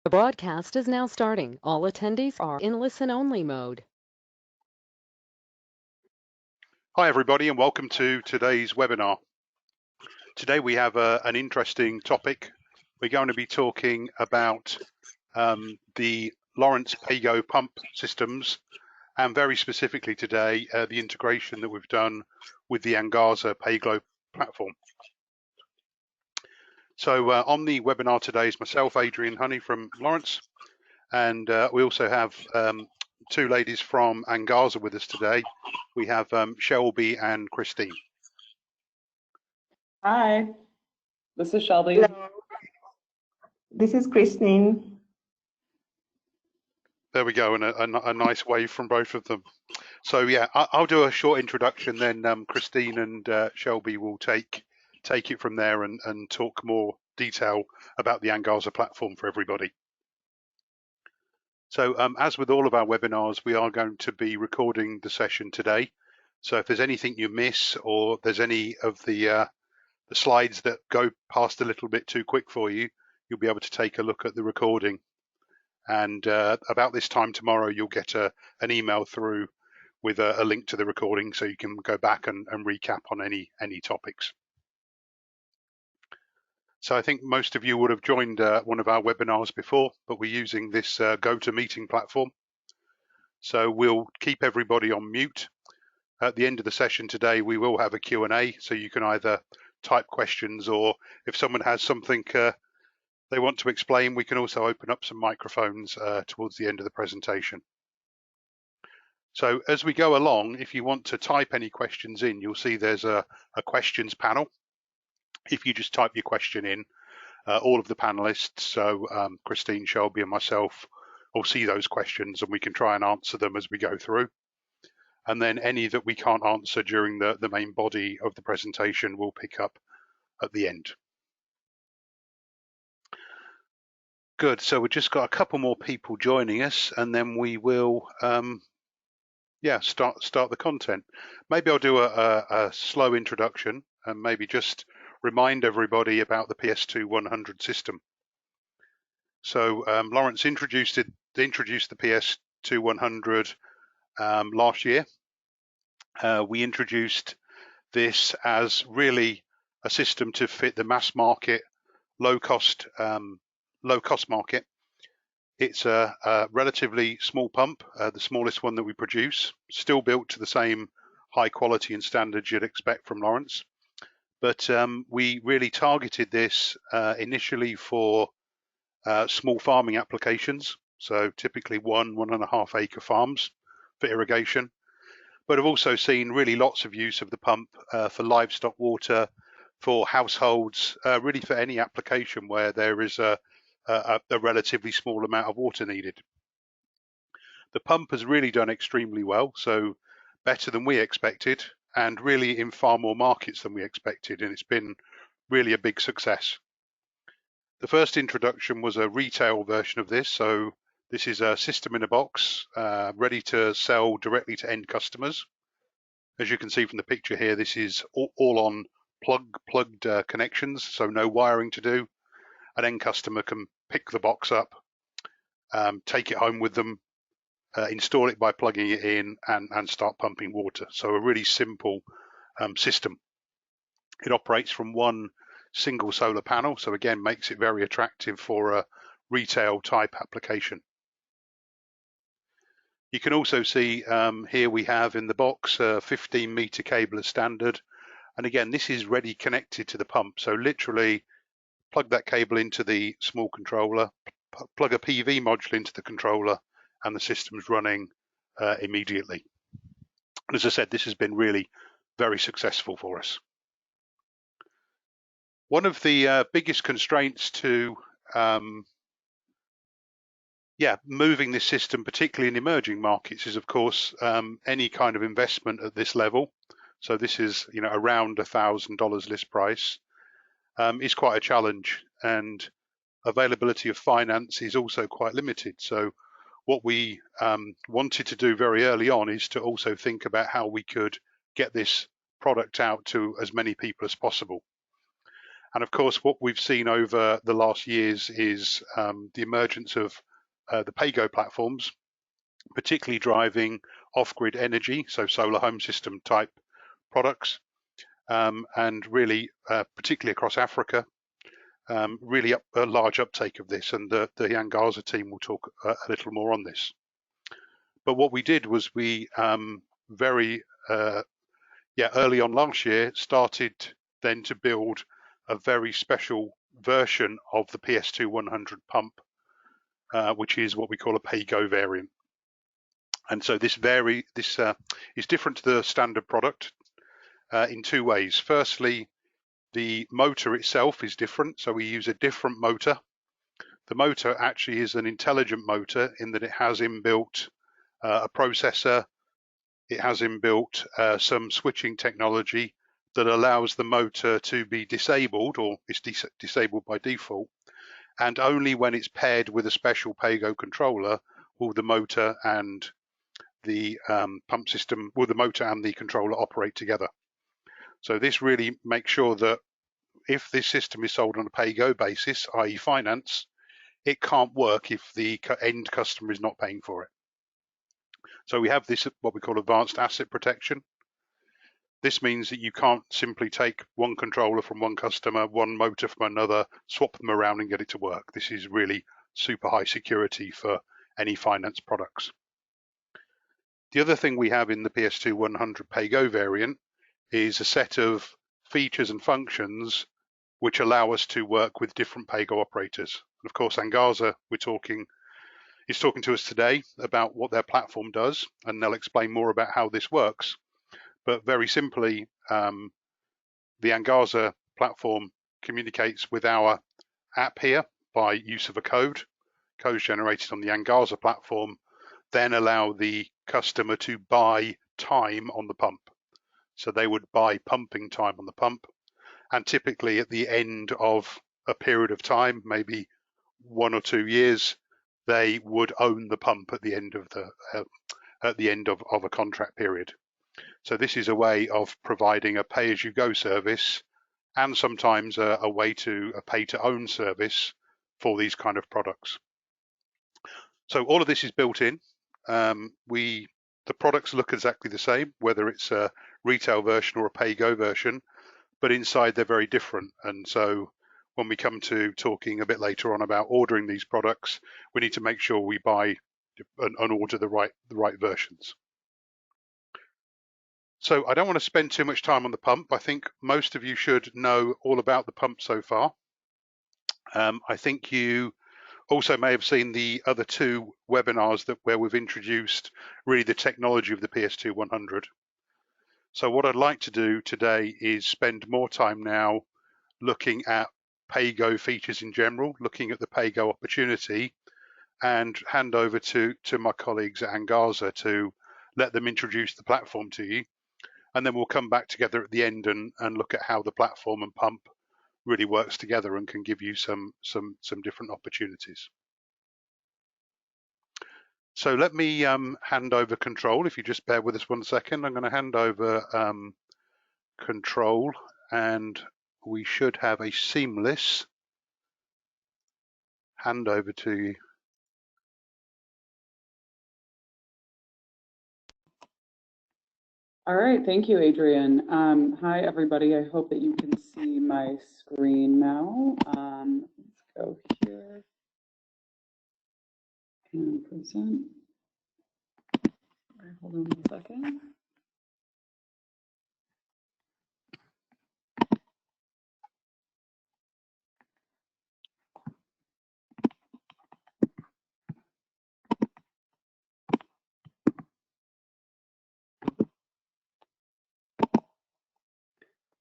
The broadcast is now starting. All attendees are in listen-only mode. Hi everybody and welcome to today's webinar. Today we have an interesting topic. We're going to be talking about the Lorentz Pago pump systems, and very specifically today the integration that we've done with the Angaza Pago platform. So on the webinar today is myself, Adrian Honey from Lorentz, and we also have two ladies from Angaza with us today. We have Shelby and Christine. Hi, this is Shelby. Hello. This is Christine. There we go, and a nice wave from both of them. So yeah, I'll do a short introduction, then Christine and Shelby will take it from there and talk more detail about the Angaza platform for everybody. So as with all of our webinars, we are going to be recording the session today. So if there's anything you miss, or there's any of the slides that go past a little bit too quick for you, you'll be able to take a look at the recording. And about this time tomorrow, you'll get an email through with a link to the recording, so you can go back and recap on any topics. So I think most of you would have joined one of our webinars before, but we're using this GoToMeeting platform. So we'll keep everybody on mute. At the end of the session today, we will have a Q&A, so you can either type questions, or if someone has something they want to explain, we can also open up some microphones towards the end of the presentation. So as we go along, if you want to type any questions in, you'll see there's a questions panel. If you just type your question in, all of the panelists, so Christine, Shelby and myself, will see those questions and we can try and answer them as we go through. And then any that we can't answer during the main body of the presentation, we'll pick up at the end. Good, so we've just got a couple more people joining us, and then we will start the content. Maybe I'll do a slow introduction and maybe just remind everybody about the PS2100 system. So Lorentz introduced the PS2100 last year. We introduced this as really a system to fit the mass market, low cost market. It's a relatively small pump, the smallest one that we produce, still built to the same high quality and standards you'd expect from Lorentz. But we really targeted this initially for small farming applications, so typically 1.5 acre farms for irrigation. But I've also seen really lots of use of the pump for livestock water, for households, really for any application where there is a relatively small amount of water needed. The pump has really done extremely well, so better than we expected, and really in far more markets than we expected, and it's been really a big success. The first introduction was a retail version of this, so this is a system in a box, ready to sell directly to end customers. As you can see from the picture here, this is all on plugged connections, so no wiring to do. An end customer can pick the box up, take it home with them, install it by plugging it in and start pumping water. So a really simple system. It operates from one single solar panel, so again makes it very attractive for a retail type application. You can also see here we have in the box a 15-meter cable as standard, and again this is ready connected to the pump, so literally plug that cable into the small controller, plug a PV module into the controller, and the system's running immediately. And as I said, this has been really very successful for us. One of the biggest constraints to moving this system, particularly in emerging markets, is of course any kind of investment at this level. So this is around $1,000 list price. Is quite a challenge, and availability of finance is also quite limited. So what we wanted to do very early on is to also think about how we could get this product out to as many people as possible. And of course, what we've seen over the last years is the emergence of the PAYGO platforms, particularly driving off-grid energy, so solar home system type products, and really, particularly across Africa, really a large uptake of this, and the Angaza team will talk a little more on this. But what we did was we very early on last year started then to build a very special version of the PS2 pump, which is what we call a PAYGO variant. And so this is different to the standard product in two ways. Firstly, the motor itself is different, so we use a different motor. The motor actually is an intelligent motor in that it has inbuilt a processor, it has inbuilt some switching technology that allows the motor to be disabled, or is disabled by default, and only when it's paired with a special PAYGO controller will the motor and the pump system, will the motor and the controller operate together. So this really makes sure that if this system is sold on a PAYGO basis, i.e. finance, it can't work if the end customer is not paying for it. So we have this, what we call advanced asset protection. This means that you can't simply take one controller from one customer, one motor from another, swap them around and get it to work. This is really super high security for any finance products. The other thing we have in the PS2 PAYGO variant is a set of features and functions which allow us to work with different PAYGO operators. And of course, Angaza is talking to us today about what their platform does, and they'll explain more about how this works. But very simply, the Angaza platform communicates with our app here by use of a code. Codes generated on the Angaza platform then allow the customer to buy time on the pump. So they would buy pumping time on the pump, and typically at the end of a period of time, maybe 1 or 2 years, they would own the pump at the end of a contract period. So this is a way of providing a pay-as-you-go service, and sometimes a way to a pay-to-own service for these kind of products. So all of this is built in. The products look exactly the same, whether it's a retail version or a PAYGO version, but inside they're very different. And so when we come to talking a bit later on about ordering these products, we need to make sure we buy and order the right versions. So I don't want to spend too much time on the pump. I think most of you should know all about the pump so far. I think you also may have seen the other two webinars where we've introduced really the technology of the PS2 So what I'd like to do today is spend more time now looking at PAYGO features in general, looking at the PAYGO opportunity, and hand over to my colleagues at Angaza to let them introduce the platform to you. And then we'll come back together at the end and look at how the platform and pump really works together and can give you some different opportunities. So let me hand over control. If you just bear with us 1 second, I'm going to hand over control, and we should have a seamless handover to you. All right, thank you, Adrian. Hi, everybody. I hope that you can see my screen now. Let's go here and present. All right, hold on 1 second.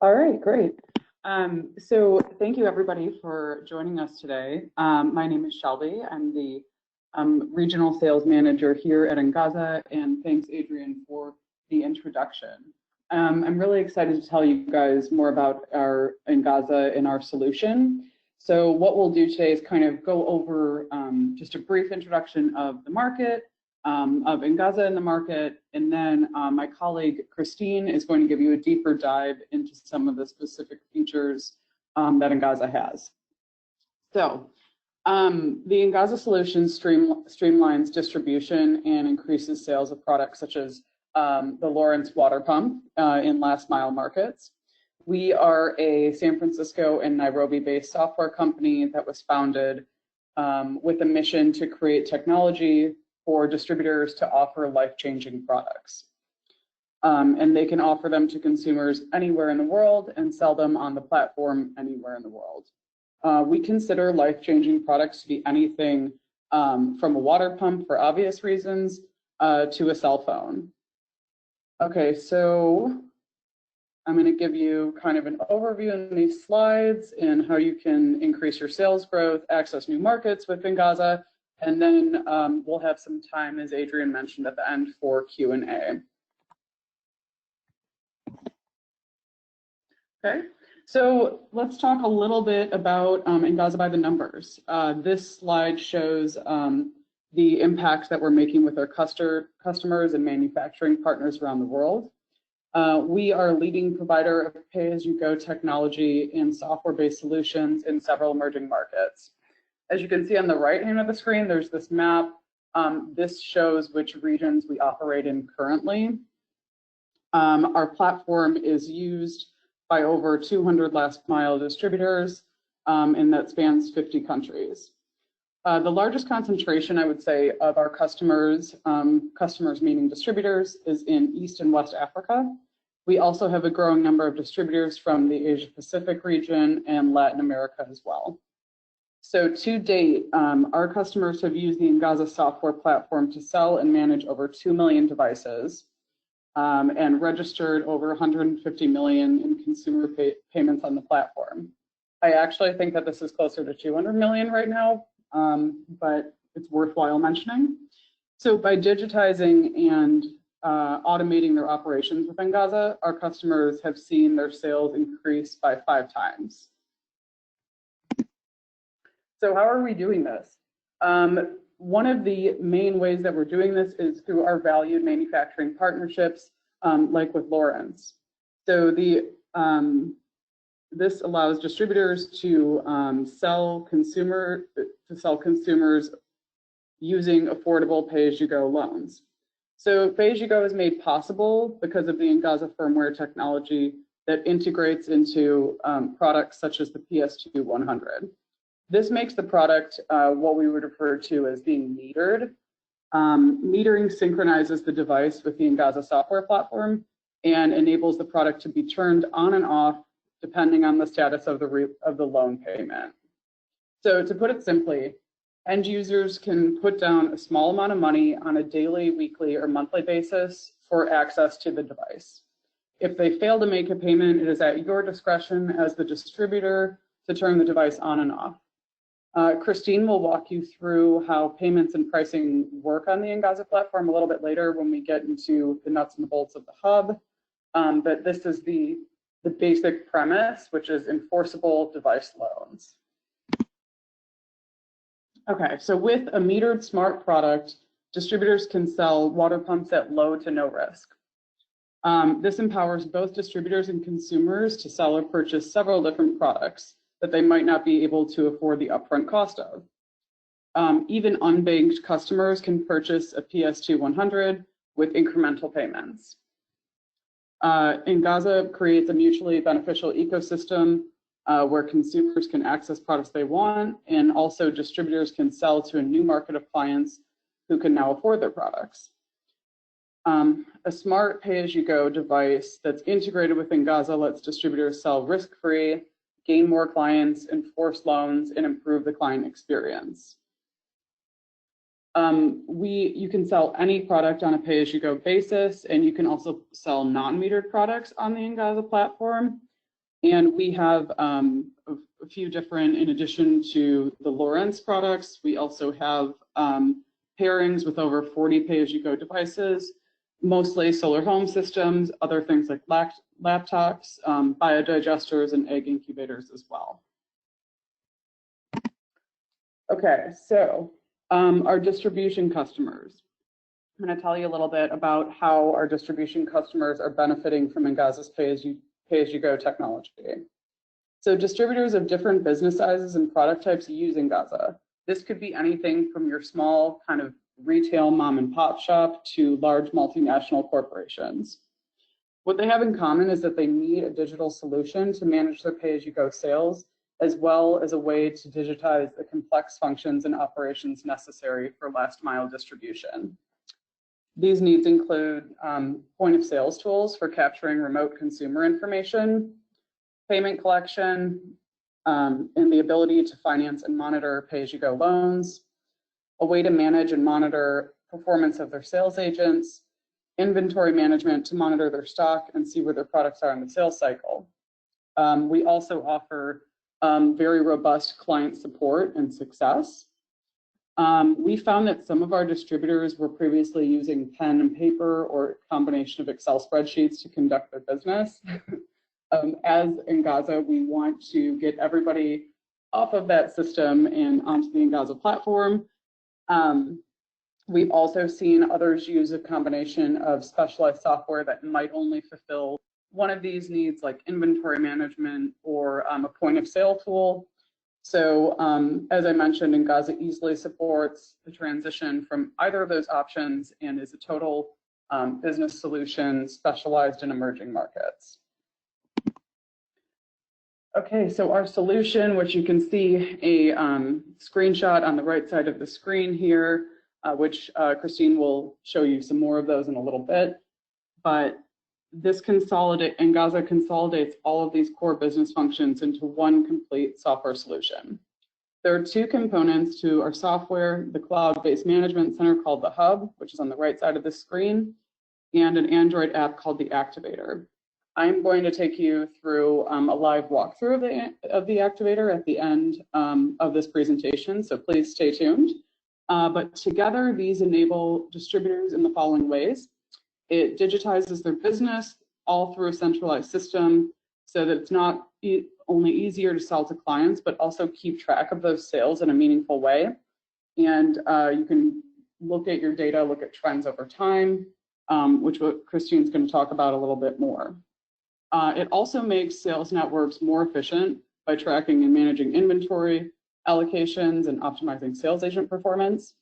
All right, great. So thank you everybody for joining us today. My name is Shelby. I'm the regional sales manager here at Angaza, and thanks Adrian for the introduction. I'm really excited to tell you guys more about our Angaza and our solution. So what we'll do today is kind of go over just a brief introduction of the market, of Angaza in the market, and then my colleague Christine is going to give you a deeper dive into some of the specific features that Angaza has. So the Angaza solution streamlines distribution and increases sales of products such as the Lorentz water pump in last mile markets. We are a San Francisco and Nairobi-based software company that was founded with a mission to create technology for distributors to offer life-changing products. And they can offer them to consumers anywhere in the world and sell them on the platform anywhere in the world. We consider life-changing products to be anything from a water pump for obvious reasons to a cell phone. Okay, so I'm going to give you kind of an overview in these slides and how you can increase your sales growth, access new markets with Angaza, and then we'll have some time, as Adrian mentioned at the end, for Q&A. Okay, so let's talk a little bit about Angaza by the numbers. This slide shows the impact that we're making with our customers and manufacturing partners around the world. We are a leading provider of pay-as-you-go technology and software-based solutions in several emerging markets. As you can see on the right hand of the screen, there's this map. This shows which regions we operate in currently. Our platform is used by over 200 last mile distributors, and that spans 50 countries. The largest concentration, I would say, of our customers, customers meaning distributors, is in East and West Africa. We also have a growing number of distributors from the Asia Pacific region and Latin America as well. So to date, our customers have used the Angaza software platform to sell and manage over 2 million devices and registered over 150 million in consumer payments on the platform. I actually think that this is closer to 200 million right now, but it's worthwhile mentioning. So by digitizing and automating their operations with Angaza, our customers have seen their sales increase by 5 times. So how are we doing this? One of the main ways that we're doing this is through our valued manufacturing partnerships, like with Lorentz. So this allows distributors to sell consumers using affordable pay-as-you-go loans. So pay-as-you-go is made possible because of the Angaza firmware technology that integrates into products such as the PS2-100. This makes the product what we would refer to as being metered. Metering synchronizes the device with the Angaza software platform and enables the product to be turned on and off depending on the status of the loan payment. So to put it simply, end users can put down a small amount of money on a daily, weekly, or monthly basis for access to the device. If they fail to make a payment, it is at your discretion as the distributor to turn the device on and off. Christine will walk you through how payments and pricing work on the Angaza platform a little bit later when we get into the nuts and bolts of the hub. But this is the basic premise, which is enforceable device loans. Okay, so with a metered smart product, distributors can sell water pumps at low to no risk. This empowers both distributors and consumers to sell or purchase several different products that they might not be able to afford the upfront cost of. Even unbanked customers can purchase a PS2-100 with incremental payments. Angaza creates a mutually beneficial ecosystem where consumers can access products they want, and also distributors can sell to a new market of clients who can now afford their products. A smart pay-as-you-go device that's integrated with Angaza lets distributors sell risk-free, gain more clients, enforce loans, and improve the client experience. You can sell any product on a pay-as-you-go basis, and you can also sell non-metered products on the Angaza platform. And we have a few different, in addition to the Lorentz products, we also have pairings with over 40 pay-as-you-go devices, mostly solar home systems, other things like laptops, biodigesters, and egg incubators as well. Okay, so our distribution customers. I'm going to tell you a little bit about how our distribution customers are benefiting from Angaza's pay-as-you-go technology. So distributors of different business sizes and product types use Angaza. This could be anything from your small kind of retail mom and pop shop to large multinational corporations. What they have in common is that they need a digital solution to manage their pay-as-you-go sales, as well as a way to digitize the complex functions and operations necessary for last mile distribution. These needs include point of sales tools for capturing remote consumer information, payment collection, and the ability to finance and monitor pay-as-you-go loans, a way to manage and monitor performance of their sales agents, inventory management to monitor their stock and see where their products are in the sales cycle. We also offer very robust client support and success. We found that some of our distributors were previously using pen and paper or a combination of Excel spreadsheets to conduct their business. As Angaza, we want to get everybody off of that system and onto the Angaza platform. We've also seen others use a combination of specialized software that might only fulfill one of these needs, like inventory management or a point of sale tool. So as I mentioned, Angaza easily supports the transition from either of those options and is a total business solution specialized in emerging markets. Okay, so our solution, which you can see a screenshot on the right side of the screen here, which Christine will show you some more of those in a little bit. But this Angaza consolidates all of these core business functions into one complete software solution. There are two components to our software, the cloud-based management center called the Hub, which is on the right side of the screen, and an Android app called the Activator. I'm going to take you through a live walkthrough of the Activator at the end of this presentation, so please stay tuned. But together, these enable distributors in the following ways. It digitizes their business all through a centralized system so that it's not only easier to sell to clients, but also keep track of those sales in a meaningful way. And you can look at your data, look at trends over time, which what Christine's going to talk about a little bit more. It also makes sales networks more efficient by tracking and managing inventory, allocations, and optimizing sales agent performance.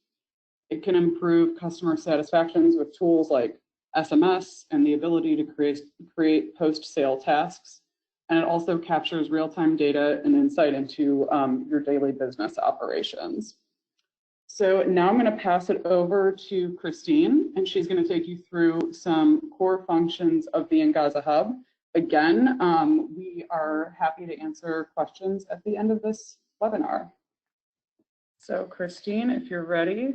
It can improve customer satisfactions with tools like SMS and the ability to create post-sale tasks. And it also captures real-time data and insight into your daily business operations. So now I'm going to pass it over to Christine, and she's going to take you through some core functions of the Angaza Hub. Again, we are happy to answer questions at the end of this webinar. So Christine, if you're ready.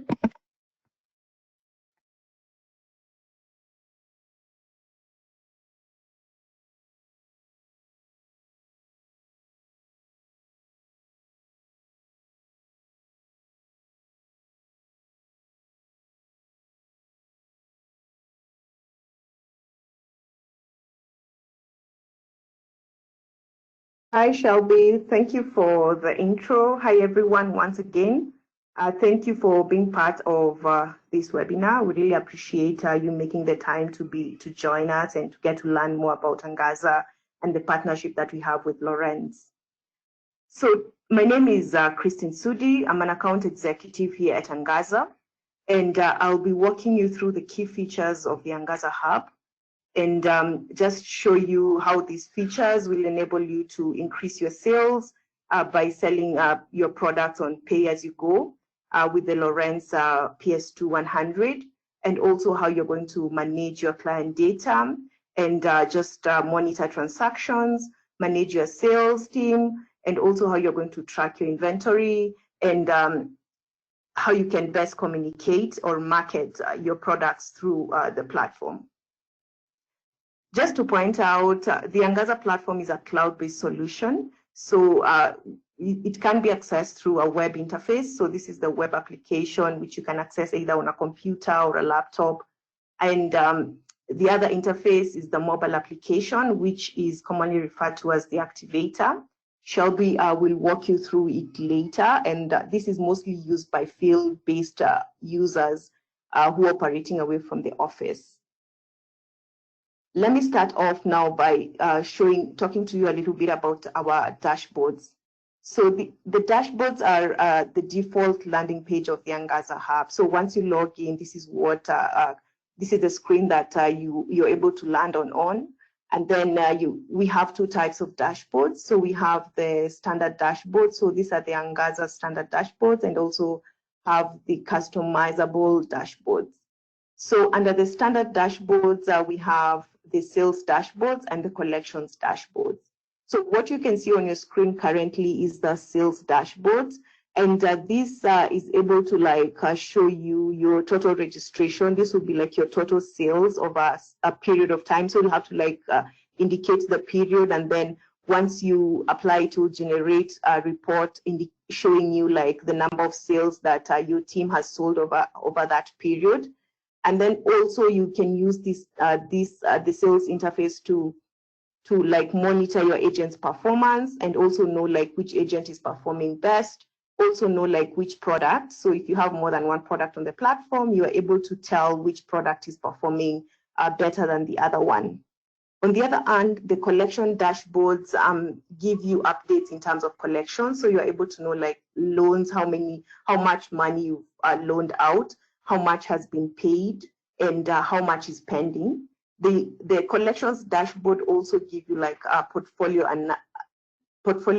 Hi, Shelby. Thank you for the intro. Hi, everyone, once again. Thank you for being part of this webinar. We really appreciate you making the time to join us and to get to learn more about Angaza and the partnership that we have with Lorentz. So my name is Christine Sudi. I'm an account executive here at Angaza, and I'll be walking you through the key features of the Angaza Hub and just show you how these features will enable you to increase your sales by selling your products on pay-as-you-go with the Lorentz PS2 100, and also how you're going to manage your client data and just monitor transactions, manage your sales team, and also how you're going to track your inventory and how you can best communicate or market your products through the platform. Just to point out, the Angaza platform is a cloud-based solution. So it can be accessed through a web interface. So this is the web application, which you can access either on a computer or a laptop. And the other interface is the mobile application, which is commonly referred to as the Activator. Shelby will walk you through it later. And this is mostly used by field-based users who are operating away from the office. Let me start off now by talking to you a little bit about our dashboards. So the dashboards are the default landing page of the Angaza Hub. So once you log in, this is what this is the screen that you're able to land on. And then we have two types of dashboards. So we have the standard dashboard. So these are the Angaza standard dashboards, and also have the customizable dashboards. So under the standard dashboards, we have the sales dashboards and the collections dashboards. So what you can see on your screen currently is the sales dashboards, and this is able to show you your total registration. This will be like your total sales over a period of time. So you have to indicate the period, and then once you apply it, to generate a report showing you the number of sales that your team has sold over that period. And then also you can use the sales interface to monitor your agent's performance, and also know which agent is performing best. Also know which product. So if you have more than one product on the platform, you are able to tell which product is performing better than the other one. On the other hand, the collection dashboards give you updates in terms of collection. So you're able to know loans, how much money you've loaned out, how much has been paid, and how much is pending. The collections dashboard also give you a portfolio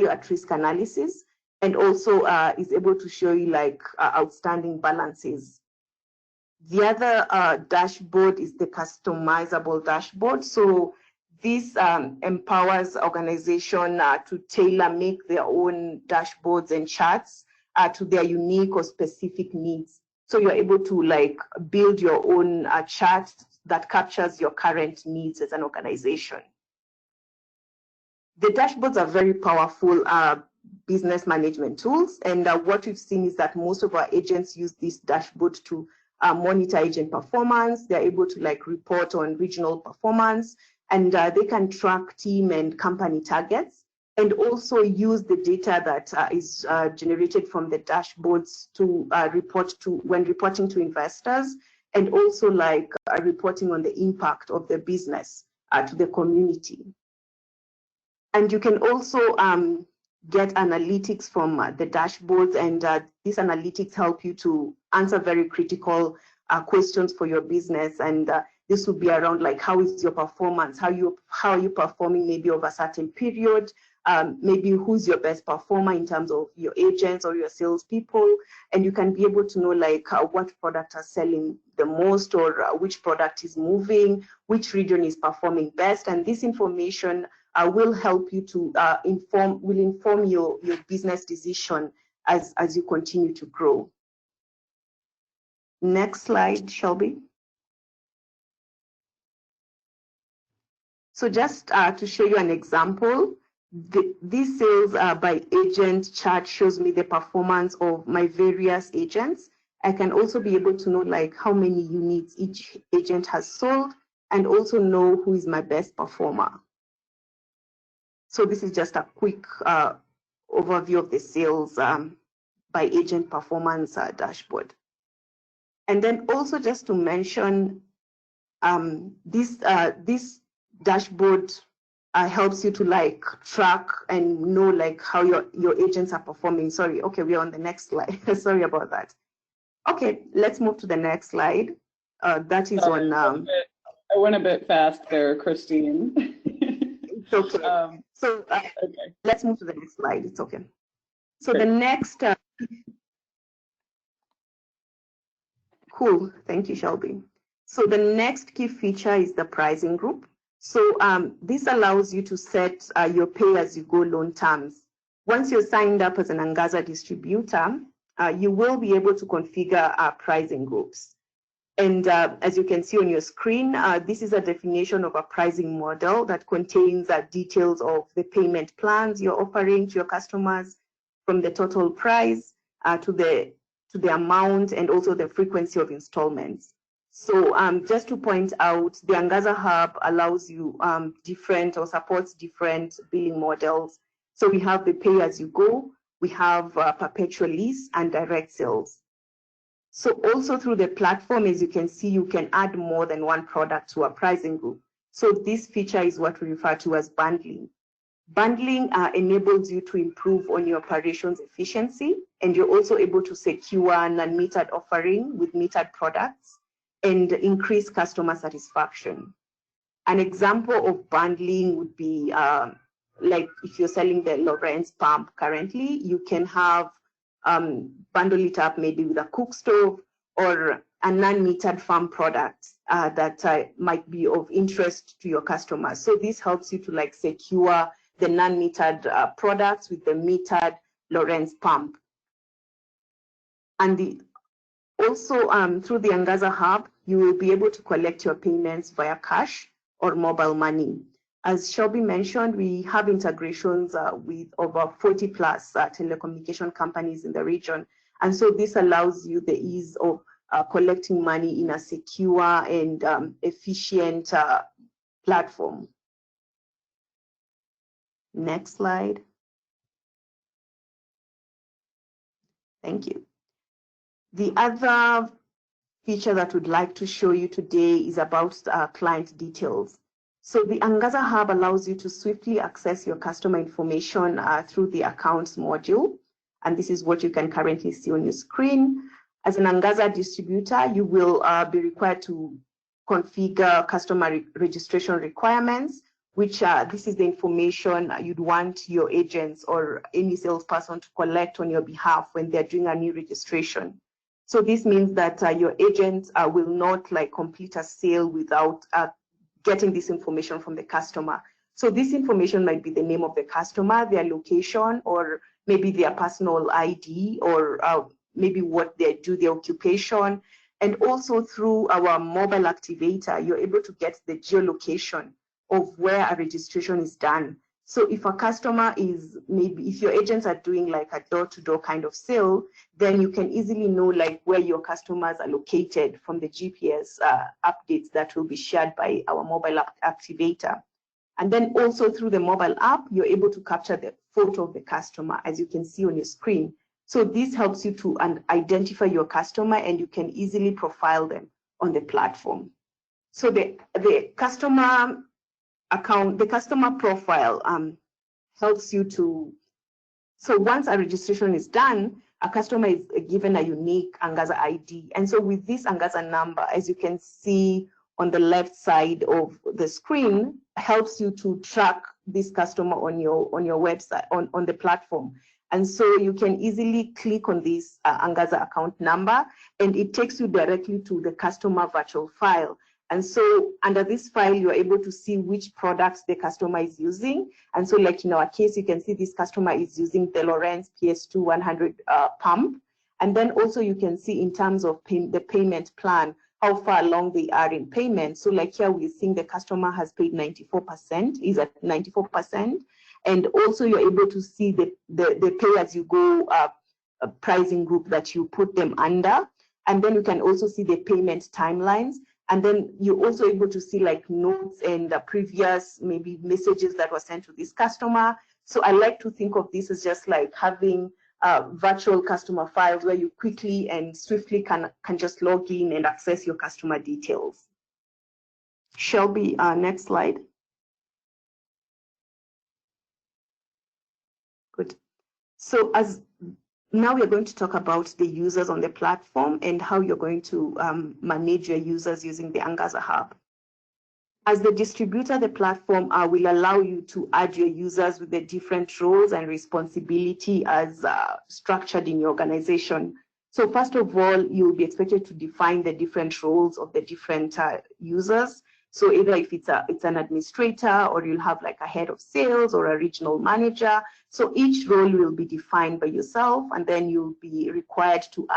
at risk analysis, and also is able to show you outstanding balances. The other dashboard is the customizable dashboard. So this empowers organization to tailor make their own dashboards and charts to their unique or specific needs. So you're able to build your own chart that captures your current needs as an organization. The dashboards are very powerful business management tools, and what we've seen is that most of our agents use this dashboard to monitor agent performance. They're able to report on regional performance, and they can track team and company targets, and also use the data that is generated from the dashboards to when reporting to investors, and also reporting on the impact of the business to the community. And you can also get analytics from the dashboards, and these analytics help you to answer very critical questions for your business. And this would be around how is your performance, how are you performing maybe over a certain period, maybe who's your best performer in terms of your agents or your salespeople, and you can be able to know what product are selling the most, or which product is moving, which region is performing best. And this information will help you to inform your business decision as you continue to grow. Next slide, Shelby. So just to show you an example, this sales by agent chart shows me the performance of my various agents. I can also be able to know how many units each agent has sold, and also know who is my best performer. So this is just a quick overview of the sales by agent performance dashboard. And then also just to mention, this dashboard helps you to track and know how your agents are performing. Sorry, okay, we're on the next slide. Sorry about that. Okay, let's move to the next slide. That is on. I went a bit fast there, Christine. It's okay. Okay. Let's move to the next slide. It's okay. So the next. Cool. Thank you, Shelby. So the next key feature is the pricing group. So this allows you to set your pay-as-you-go loan terms. Once you're signed up as an Angaza distributor, you will be able to configure pricing groups. And as you can see on your screen, this is a definition of a pricing model that contains details of the payment plans you're offering to your customers, from the total price to the amount, and also the frequency of installments. So just to point out, the Angaza Hub allows you different or supports different billing models. So we have the pay-as-you-go, we have perpetual lease, and direct sales. So also through the platform, as you can see, you can add more than one product to a pricing group. So this feature is what we refer to as bundling. Bundling enables you to improve on your operations efficiency, and you're also able to secure non-metered offering with metered products and increase customer satisfaction. An example of bundling would be like if you're selling the Lorentz pump currently, you can have bundle it up maybe with a cook stove or a non-metered farm product that might be of interest to your customers. So this helps you to like secure the non-metered products with the metered Lorentz pump. And also through the Angaza Hub, you will be able to collect your payments via cash or mobile money. As Shelby mentioned, we have integrations with over 40 plus telecommunication companies in the region. And so this allows you the ease of collecting money in a secure and efficient platform. Next slide. Thank you. The other feature that we'd like to show you today is about client details. So the Angaza Hub allows you to swiftly access your customer information through the accounts module. And this is what you can currently see on your screen. As an Angaza distributor, you will be required to configure customer registration requirements, which this is the information you'd want your agents or any salesperson to collect on your behalf when they're doing a new registration. So this means that your agents will not like complete a sale without getting this information from the customer. So this information might be the name of the customer, their location, or maybe their personal ID, or maybe what they do, their occupation. And also through our mobile activator, you're able to get the geolocation of where a registration is done. So if a customer is, maybe if your agents are doing like a door-to-door kind of sale, then you can easily know like where your customers are located from the GPS updates that will be shared by our mobile activator. And then also through the mobile app, you're able to capture the photo of the customer, as you can see on your screen. So this helps you to identify your customer, and you can easily profile them on the platform. So the customer account, the customer profile helps you to, so once a registration is done, a customer is given a unique Angaza ID. And so with this Angaza number, as you can see on the left side of the screen, helps you to track this customer on your website, on the platform. And so you can easily click on this Angaza account number, and it takes you directly to the customer virtual file. And so under this file, you're able to see which products the customer is using. And so like in our case, you can see this customer is using the Lorentz PS2 100 pump. And then also you can see in terms of the payment plan, how far along they are in payment. So like here, we're seeing the customer has paid 94%, is at 94%. And also you're able to see the pay-as-you-go pricing group that you put them under. And then you can also see the payment timelines. And then you're also able to see like notes and the previous maybe messages that were sent to this customer. So I like to think of this as just like having virtual customer files where you quickly and swiftly can just log in and access your customer details. Shelby, next slide. Good. So now we're going to talk about the users on the platform and how you're going to manage your users using the Angaza Hub. As the distributor, the platform will allow you to add your users with the different roles and responsibility as structured in your organization. So first of all, you'll be expected to define the different roles of the different users. So either if it's an administrator, or you'll have like a head of sales or a regional manager. So each role will be defined by yourself, and then you'll be required to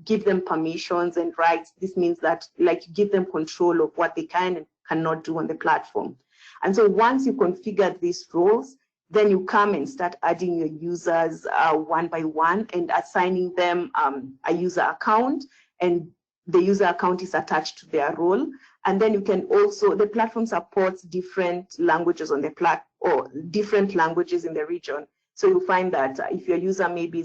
give them permissions and rights. This means that like you give them control of what they can and cannot do on the platform. And so once you configure these roles, then you come and start adding your users one by one and assigning them a user account, and the user account is attached to their role. And then you can also, the platform supports different languages on the or different languages in the region. So you find that if your user maybe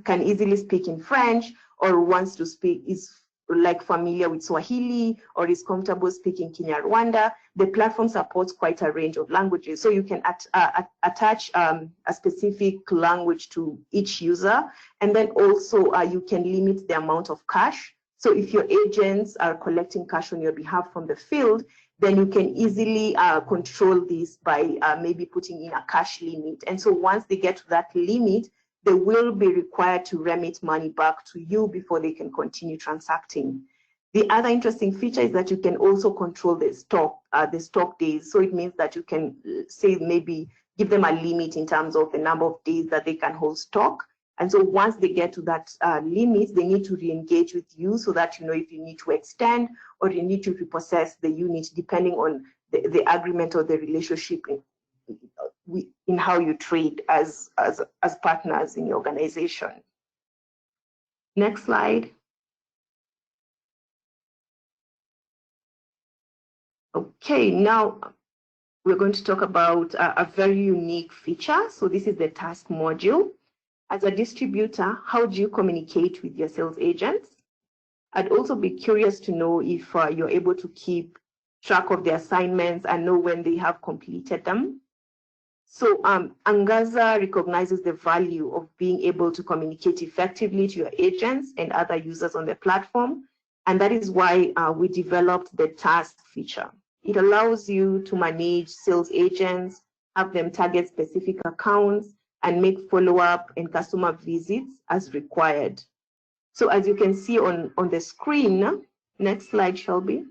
can easily speak in French, or wants to speak, is like familiar with Swahili or is comfortable speaking Kinyarwanda, the platform supports quite a range of languages. So you can attach a specific language to each user. And then also you can limit the amount of cash. So if your agents are collecting cash on your behalf from the field, then you can easily control this by maybe putting in a cash limit. And so once they get to that limit, they will be required to remit money back to you before they can continue transacting. The other interesting feature is that you can also control the stock days. So it means that you can say maybe give them a limit in terms of the number of days that they can hold stock. And so once they get to that limit, they need to re-engage with you so that you know if you need to extend or you need to repossess the unit depending on the agreement or the relationship in how you trade as partners in your organization. Next slide. Okay, now we're going to talk about a very unique feature. So this is the task module. As a distributor, how do you communicate with your sales agents? I'd also be curious to know if you're able to keep track of the assignments and know when they have completed them. So Angaza recognizes the value of being able to communicate effectively to your agents and other users on the platform. And that is why we developed the task feature. It allows you to manage sales agents, have them target specific accounts, and make follow-up and customer visits as required. So as you can see on the screen, next slide, Shelby.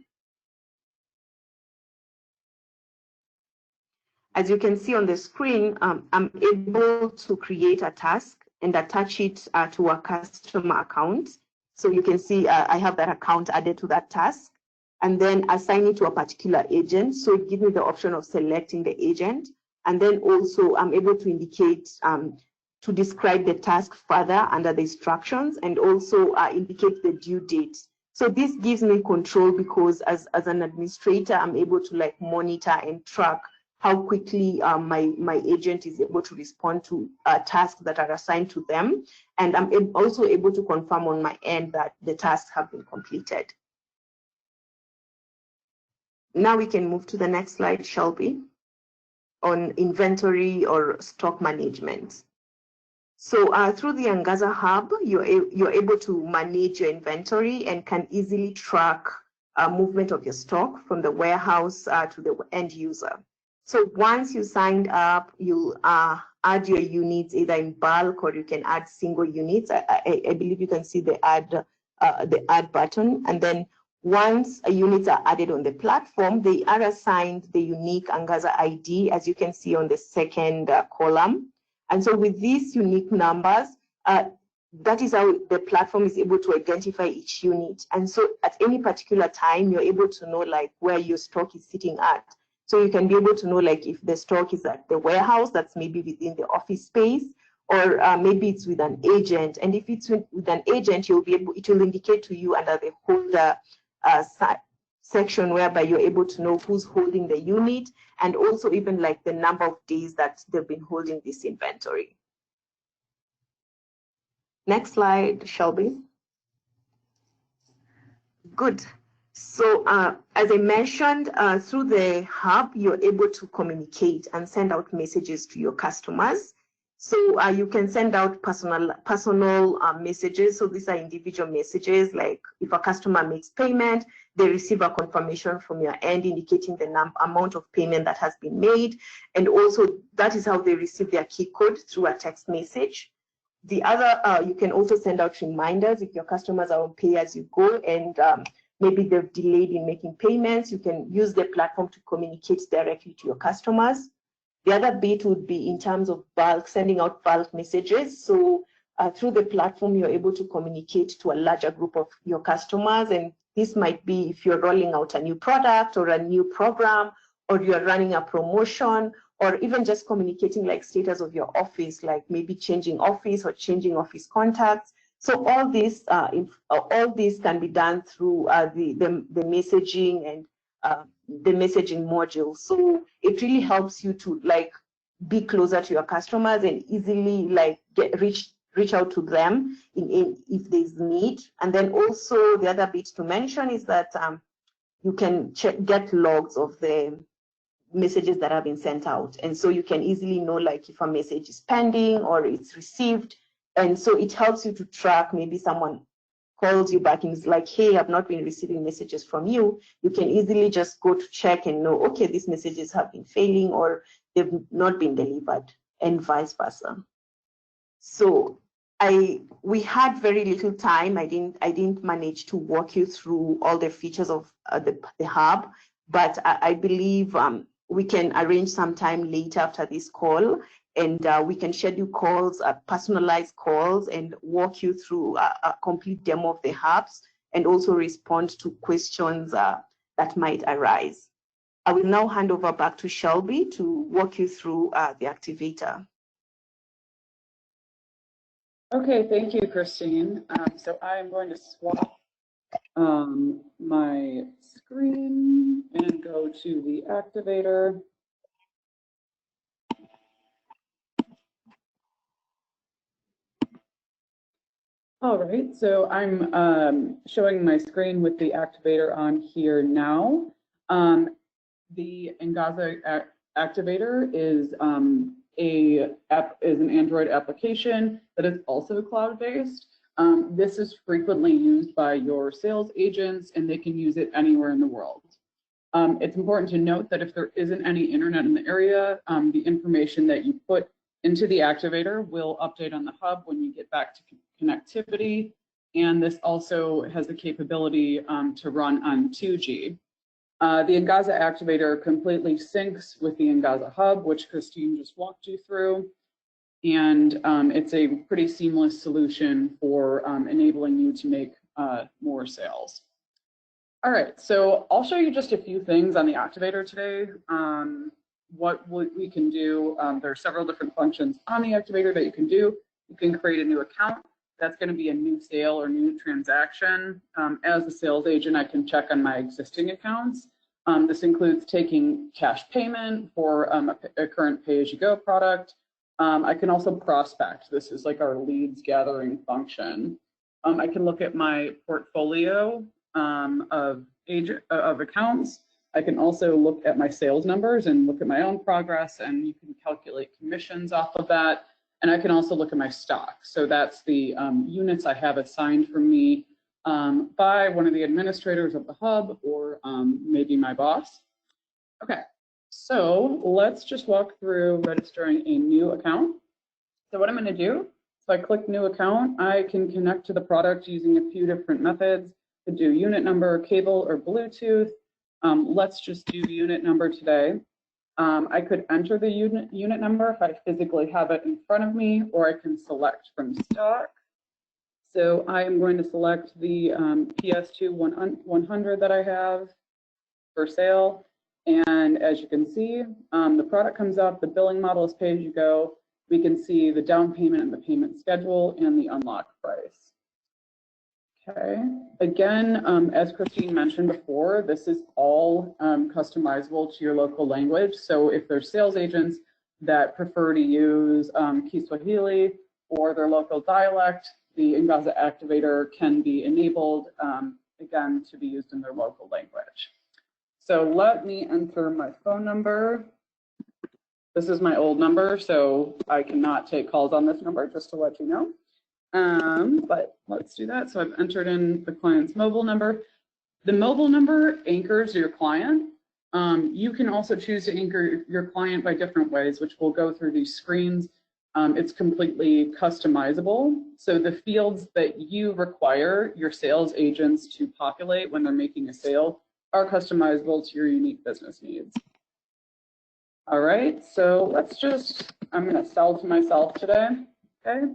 As you can see on the screen, I'm able to create a task and attach it to a customer account. So you can see I have that account added to that task and then assign it to a particular agent. So it gives me the option of selecting the agent. And then also I'm able to indicate, to describe the task further under the instructions and also indicate the due date. So this gives me control because as an administrator, I'm able to like monitor and track how quickly my agent is able to respond to tasks that are assigned to them. And I'm also able to confirm on my end that the tasks have been completed. Now we can move to the next slide, Shelby, on inventory or stock management. So through the Angaza Hub, you're able to manage your inventory and can easily track movement of your stock from the warehouse to the end user. So once you signed up, you'll add your units either in bulk or you can add single units. I believe you can see the add button. And then once units are added on the platform, they are assigned the unique Angaza ID, as you can see on the second column. And so with these unique numbers, that is how the platform is able to identify each unit. And so at any particular time, you're able to know like where your stock is sitting at. So you can be able to know like if the stock is at the warehouse, that's maybe within the office space, or maybe it's with an agent. And if it's with an agent, you'll be able, it will indicate to you under the holder section whereby you're able to know who's holding the unit and also even like the number of days that they've been holding this inventory. Next slide, Shelby. Good. So as I mentioned, through the hub, you're able to communicate and send out messages to your customers. So you can send out personal messages. So these are individual messages, like if a customer makes payment, they receive a confirmation from your end indicating the amount of payment that has been made. And also that is how they receive their key code through a text message. The other, you can also send out reminders if your customers are on pay as you go and maybe they've delayed in making payments. You can use the platform to communicate directly to your customers. The other bit would be in terms of bulk, sending out bulk messages. So through the platform, you're able to communicate to a larger group of your customers. And this might be if you're rolling out a new product or a new program, or you're running a promotion, or even just communicating like status of your office, like maybe changing office or changing office contacts. So all this can be done through the messaging and the messaging module. So it really helps you to like be closer to your customers and easily like reach reach out to them if there's need. And then also the other bit to mention is that you can get logs of the messages that have been sent out. And so you can easily know like if a message is pending or it's received. And so it helps you to track, maybe someone calls you back and is like, hey, I've not been receiving messages from you. You can easily just go to check and know, okay, these messages have been failing or they've not been delivered, and vice versa. So we had very little time. I didn't manage to walk you through all the features of the hub, but I believe we can arrange some time later after this call, and we can schedule calls, personalized calls, and walk you through a complete demo of the hubs, and also respond to questions that might arise. I will now hand over back to Shelby to walk you through the Activator. Okay, thank you, Christine. So I'm going to swap my screen and go to the Activator. All right, so I'm showing my screen with the Activator on here now. The Angaza Activator is an Android application that is also cloud-based. This is frequently used by your sales agents, and they can use it anywhere in the world. It's important to note that if there isn't any internet in the area, the information that you put into the Activator will update on the hub when you get back to connectivity. And this also has the capability to run on 2G. The Angaza Activator completely syncs with the Angaza Hub, which Christine just walked you through. And it's a pretty seamless solution for enabling you to make more sales. All right, so I'll show you just a few things on the Activator today. What we can do, there are several different functions on the Activator that you can do. You can create a new account. That's going to be a new sale or new transaction. As a sales agent, I can check on my existing accounts. This includes taking cash payment for a current pay-as-you-go product. I can also prospect. This is like our leads gathering function. I can look at my portfolio of accounts. I can also look at my sales numbers and look at my own progress, and you can calculate commissions off of that. And I can also look at my stock. So that's the units I have assigned for me by one of the administrators of the hub, or maybe my boss. Okay, so let's just walk through registering a new account. So what I'm going to do, so I click new account, I can connect to the product using a few different methods. To do unit number, cable, or Bluetooth. Let's just do the unit number today. I could enter the unit number if I physically have it in front of me, or I can select from stock. So I am going to select the PS2 100 that I have for sale. And as you can see, the product comes up, the billing model is pay-as-you-go. We can see the down payment and the payment schedule and the unlock price. Okay, again, as Christine mentioned before, this is all customizable to your local language. So if there's sales agents that prefer to use Kiswahili or their local dialect, the Angaza Activator can be enabled, again, to be used in their local language. So let me enter my phone number. This is my old number, so I cannot take calls on this number, just to let you know. But let's do that. So I've entered in the client's mobile number. The mobile number anchors your client. You can also choose to anchor your client by different ways, which we'll go through these screens. It's completely customizable. So the fields that you require your sales agents to populate when they're making a sale are customizable to your unique business needs. All right, so I'm going to sell to myself today. Okay.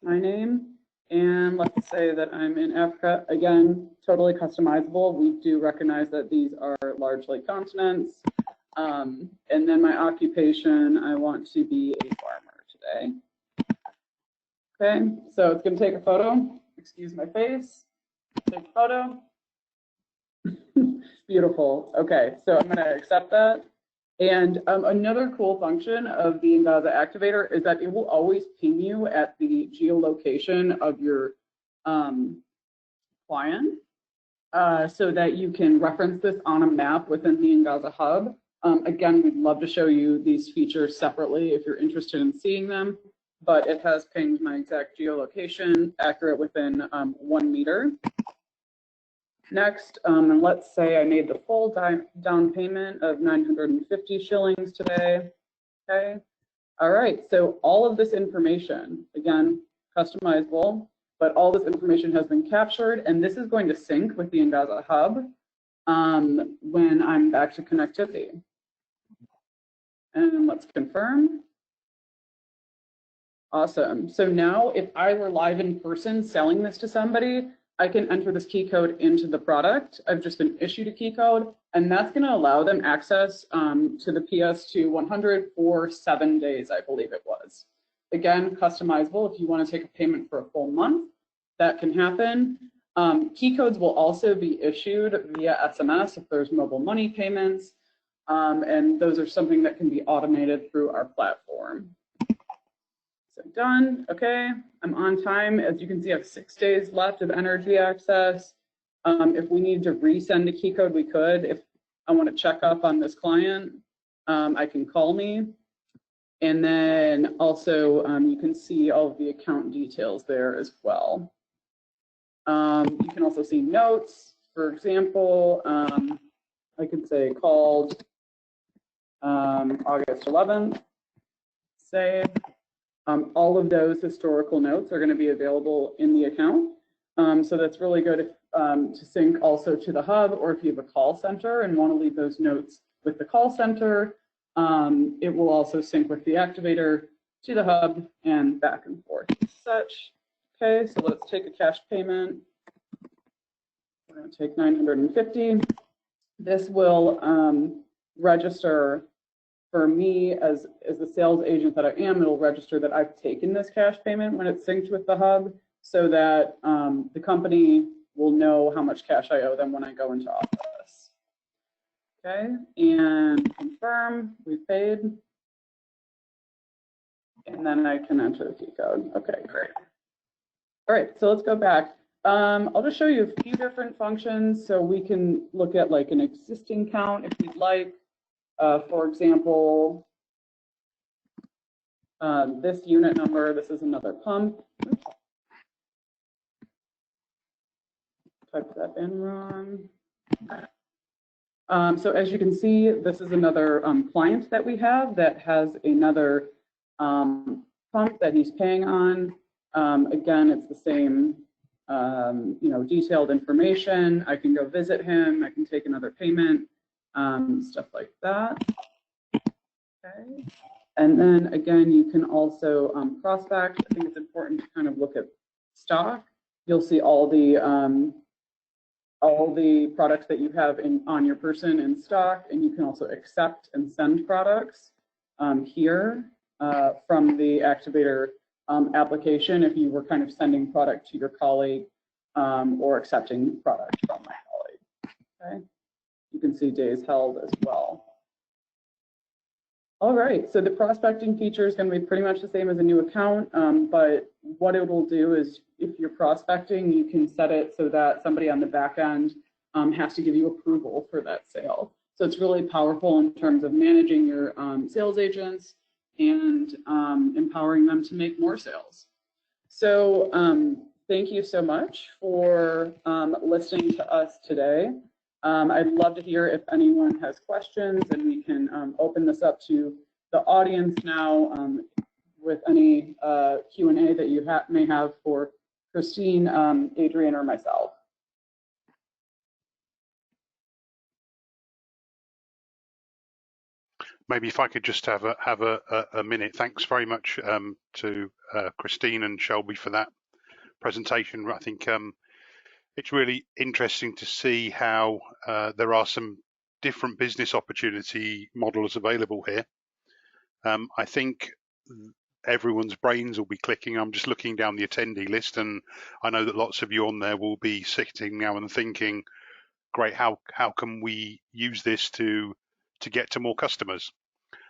My name, and let's say that I'm in Africa. Again, totally customizable. We do recognize that these are largely continents. And then my occupation, I want to be a farmer today. Okay, so it's going to take a photo. Excuse my face. Take a photo. Beautiful. Okay, so I'm going to accept that. And another cool function of the Angaza Activator is that it will always ping you at the geolocation of your client, so that you can reference this on a map within the Angaza Hub. Again, we'd love to show you these features separately if you're interested in seeing them, but it has pinged my exact geolocation, accurate within 1 meter. Next, and let's say I made the full down payment of 950 shillings today. Okay. All right. So all of this information, again, customizable, but all this information has been captured, and this is going to sync with the Angaza Hub when I'm back to connectivity. And let's confirm. Awesome. So now if I were live in person selling this to somebody, I can enter this key code into the product. I've just been issued a key code, and that's going to allow them access to the PS2 100 for 7 days, I believe it was. Again, customizable. If you want to take a payment for a full month, that can happen. Key codes will also be issued via SMS if there's mobile money payments, and those are something that can be automated through our platform. So done. Okay, I'm on time. As you can see, I have 6 days left of energy access. If we need to resend a key code, we could. If I want to check up on this client, I can call me. And then also you can see all of the account details there as well. You can also see notes. For example, I could say called August 11th, save. All of those historical notes are going to be available in the account. So that's really good to sync also to the hub, or if you have a call center and want to leave those notes with the call center, it will also sync with the activator to the hub and back and forth as such. Okay, so let's take a cash payment. We're going to take 950. This will register for me as the sales agent that I am. It'll register that I've taken this cash payment when it's synced with the hub, so that the company will know how much cash I owe them when I go into office. Okay, and confirm we've paid. And then I can enter the key code. Okay, great. All right, so let's go back. I'll just show you a few different functions so we can look at like an existing count if you'd like. For example, this unit number, this is another pump. Oops. Typed that in wrong. So as you can see, this is another client that we have that has another pump that he's paying on. Again, it's the same, detailed information. I can go visit him. I can take another payment, stuff like that. Okay. And then again, you can also prospect. I think it's important to kind of look at stock. You'll see all the products that you have on your person in stock, and you can also accept and send products here from the Activator application if you were kind of sending product to your colleague or accepting product from my colleague. Okay, you can see days held as well. All right, so the prospecting feature is going to be pretty much the same as a new account, but what it will do is if you're prospecting, you can set it so that somebody on the back end has to give you approval for that sale. So it's really powerful in terms of managing your sales agents and empowering them to make more sales. So thank you so much for listening to us today. I'd love to hear if anyone has questions, and we can open this up to the audience now with any Q&A that you may have for Christine, Adrian, or myself. Maybe if I could just have a minute. Thanks very much to Christine and Shelby for that presentation. I think it's really interesting to see how there are some different business opportunity models available here. I think everyone's brains will be clicking. I'm just looking down the attendee list, and I know that lots of you on there will be sitting now and thinking, great, how can we use this to to get to more customers.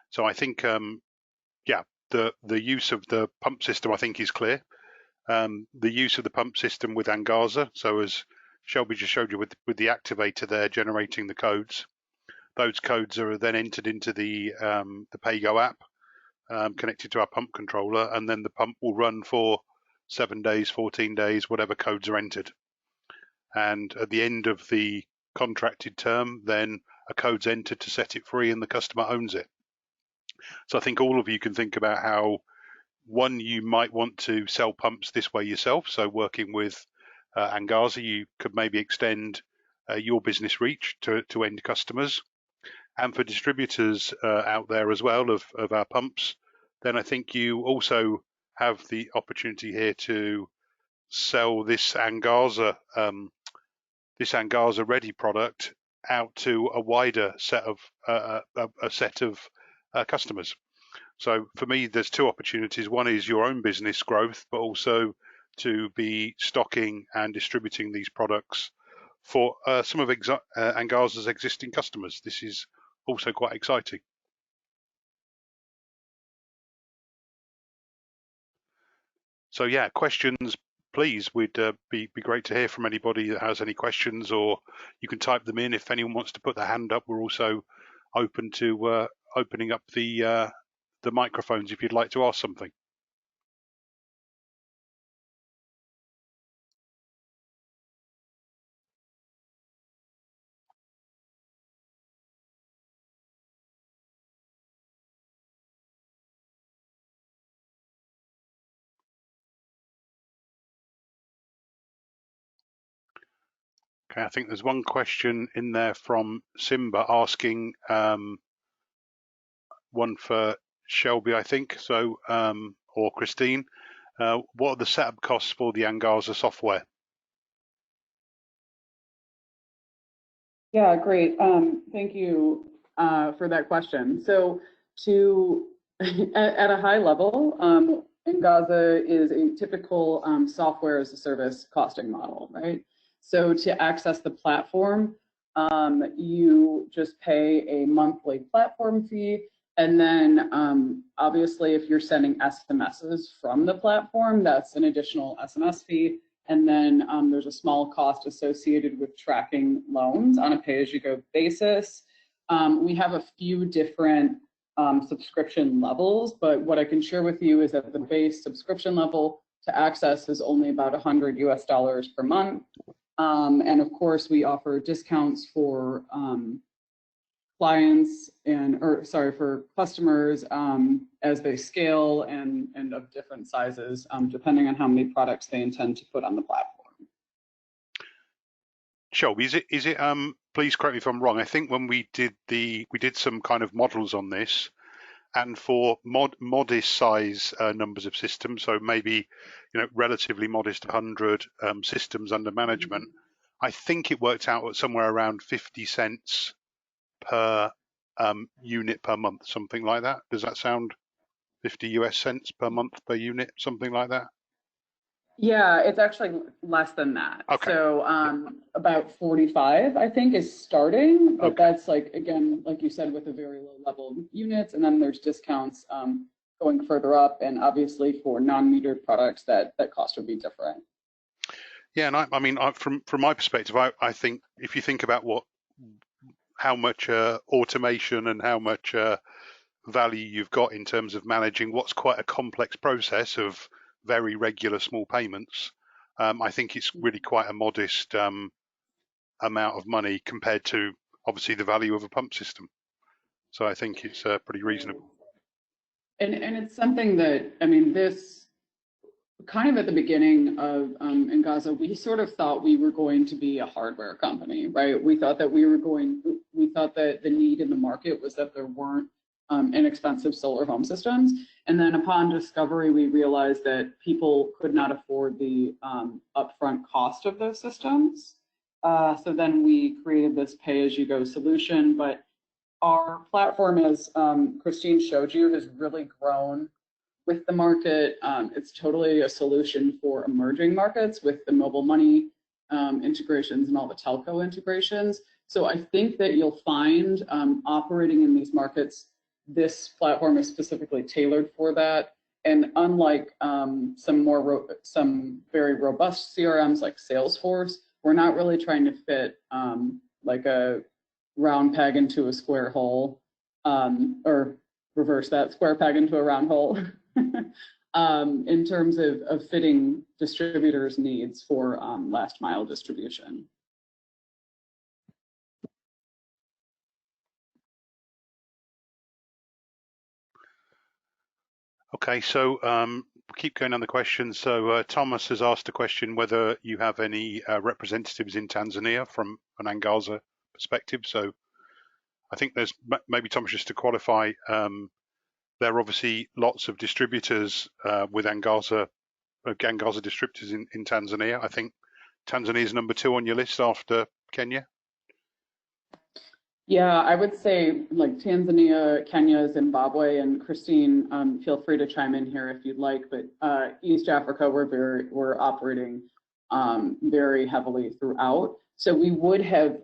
So I think, yeah, the use of the pump system I think is clear. The use of the pump system with Angaza. So as Shelby just showed you with the activator there generating the codes, those codes are then entered into the PayGo app, connected to our pump controller, and then the pump will run for 7 days, 14 days, whatever codes are entered. And at the end of the contracted term, then a code's entered to set it free and the customer owns it. So I think all of you can think about how, one, you might want to sell pumps this way yourself. So working with Angaza, you could maybe extend your business reach to end customers. And for distributors out there as well of our pumps, then I think you also have the opportunity here to sell this Angaza ready product out to a wider set of customers. So for me, there's two opportunities. One is your own business growth, but also to be stocking and distributing these products for some of Angaza's existing customers. This is also quite exciting. So yeah, questions, please. We'd be great to hear from anybody that has any questions, or you can type them in. If anyone wants to put their hand up, we're also open to opening up the microphones if you'd like to ask something. Okay, I think there's one question in there from Simba asking, one for Shelby, I think, so or Christine. What are the setup costs for the Angaza software? Yeah, great. Thank you for that question. So at a high level, Angaza is a typical software as a service costing model, right? So to access the platform, you just pay a monthly platform fee. And then obviously, if you're sending SMSs from the platform, that's an additional SMS fee. And then there's a small cost associated with tracking loans on a pay-as-you-go basis. We have a few different subscription levels, but what I can share with you is that the base subscription level to access is only about $100 US per month. And of course, we offer discounts for clients for customers as they scale and of different sizes, depending on how many products they intend to put on the platform. Shelby, is it please correct me if I'm wrong. I think when we did some kind of models on this, and for modest size numbers of systems, so maybe relatively modest 100 systems under management, I think it worked out at somewhere around 50 cents per unit per month, something like that. Does that sound 50 US cents per month per unit, something like that? Yeah, it's actually less than that. Okay. So about 45, I think, is starting, but that's again, like you said, with a very low level of units, and then there's discounts going further up, and obviously for non-metered products, that cost would be different. Yeah, and I mean, from my perspective, I think if you think about how much automation and how much value you've got in terms of managing what's quite a complex process of very regular small payments, I think it's really quite a modest amount of money compared to obviously the value of a pump system. So I think it's pretty reasonable. And it's something that, I mean, this kind of at the beginning of Angaza, we sort of thought we were going to be a hardware company, right? We thought that we thought that the need in the market was that there weren't inexpensive solar home systems. And then upon discovery, we realized that people could not afford the upfront cost of those systems. So then we created this pay-as-you-go solution. But our platform, as Christine showed you, has really grown with the market. It's totally a solution for emerging markets with the mobile money integrations and all the telco integrations. So I think that you'll find operating in these markets, this platform is specifically tailored for that. And unlike some very robust CRMs like Salesforce, we're not really trying to fit like a round peg into a square hole, or reverse that, square peg into a round hole, in terms of fitting distributors' needs for last mile distribution. Okay, so keep going on the questions. So Thomas has asked a question whether you have any representatives in Tanzania from an Angaza perspective. So I think there's maybe, Thomas, just to qualify, there are obviously lots of distributors with Angaza distributors in Tanzania. I think Tanzania is number 2 on your list after Kenya. Yeah, I would say like Tanzania, Kenya, Zimbabwe, and Christine, feel free to chime in here if you'd like. But East Africa, we're operating very heavily throughout. So we would have